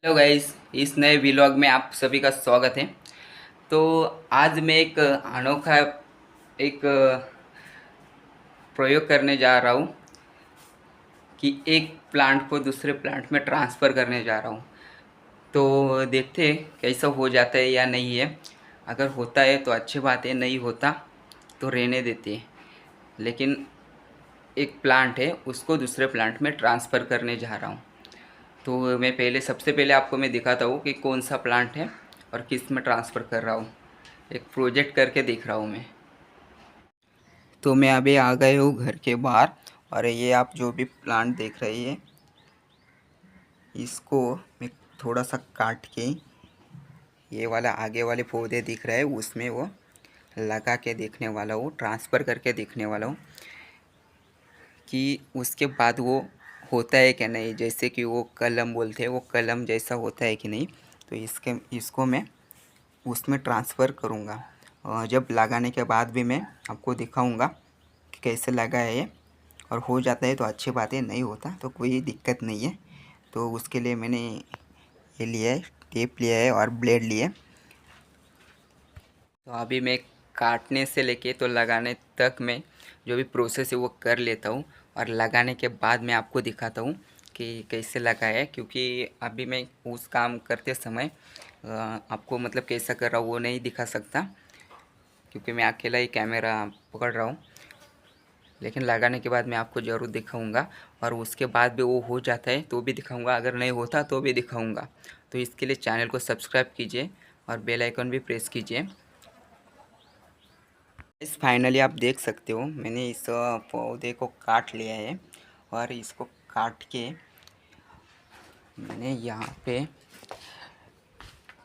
Hello guys, इस नए vlog में आप सभी का स्वागत है। तो आज मैं एक अनोखा एक प्रयोग करने जा रहा हूँ कि एक प्लांट को दूसरे प्लांट में ट्रांसफ़र करने जा रहा हूँ। तो देखते हैं कैसा हो जाता है या नहीं है। अगर होता है तो अच्छी बात है, नहीं होता तो रहने देते हैं। लेकिन एक प्लांट है, उसको दूसरे प्लांट में ट्रांसफ़र करने जा रहा हूँ। तो मैं सबसे पहले आपको मैं दिखाता हूँ कि कौन सा प्लांट है और किस में ट्रांसफ़र कर रहा हूँ। एक प्रोजेक्ट करके दिख रहा हूँ मैं। तो मैं अभी आ गए हूँ घर के बाहर, और ये आप जो भी प्लांट देख रहे हैं, इसको मैं थोड़ा सा काट के ये वाला आगे वाले पौधे दिख रहे हैं उसमें वो लगा के देखने वाला हूँ, ट्रांसफ़र करके देखने वाला हूँ कि उसके बाद वो होता है कि नहीं। जैसे कि वो कलम बोलते हैं, वो कलम जैसा होता है कि नहीं। तो इसको मैं उसमें ट्रांसफ़र करूँगा। जब लगाने के बाद भी मैं आपको दिखाऊँगा कि कैसे लगा है ये। और हो जाता है तो अच्छी बात है, नहीं होता तो कोई दिक्कत नहीं है। तो उसके लिए मैंने ये लिया है, टेप लिया है और ब्लेड लिए। तो अभी मैं काटने से लेके तो लगाने तक मैं जो भी प्रोसेस है वो कर लेता हूँ, और लगाने के बाद मैं आपको दिखाता हूँ कि कैसे लगा है। क्योंकि अभी मैं उस काम करते समय आपको मतलब कैसा कर रहा हूँ वो नहीं दिखा सकता, क्योंकि मैं अकेला ही कैमरा पकड़ रहा हूँ। लेकिन लगाने के बाद मैं आपको ज़रूर दिखाऊंगा, और उसके बाद भी वो हो जाता है तो भी दिखाऊंगा, अगर नहीं होता तो भी दिखाऊंगा। तो इसके लिए चैनल को सब्सक्राइब कीजिए और बेल आइकन भी प्रेस कीजिए। इस फाइनली आप देख सकते हो मैंने इस पौधे को काट लिया है, और इसको काट के मैंने यहाँ पे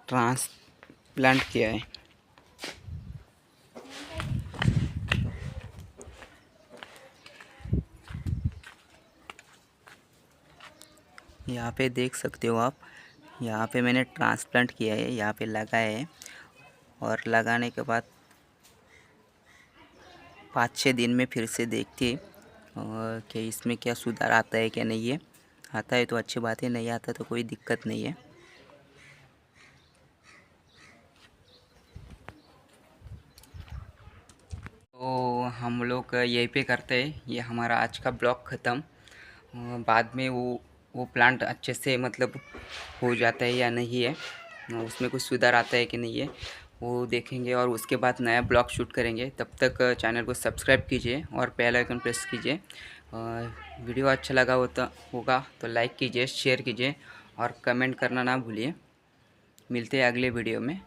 ट्रांसप्लांट किया है। यहाँ पे देख सकते हो आप, यहाँ पे मैंने ट्रांसप्लांट किया है, यहाँ पे लगा है। और लगाने के बाद 5-6 दिन में फिर से देखते कि इसमें क्या सुधार आता है क्या नहीं है। आता है तो अच्छी बात है, नहीं आता तो कोई दिक्कत नहीं है। तो हम लोग यहीं पे करते हैं, ये हमारा आज का ब्लॉग ख़त्म। बाद में वो प्लांट अच्छे से मतलब हो जाता है या नहीं है, उसमें कुछ सुधार आता है कि नहीं है, वो देखेंगे। और उसके बाद नया ब्लॉग शूट करेंगे। तब तक चैनल को सब्सक्राइब कीजिए और बेल आइकन प्रेस कीजिए। वीडियो अच्छा लगा होगा तो लाइक कीजिए, शेयर कीजिए और कमेंट करना ना भूलिए। मिलते हैं अगले वीडियो में।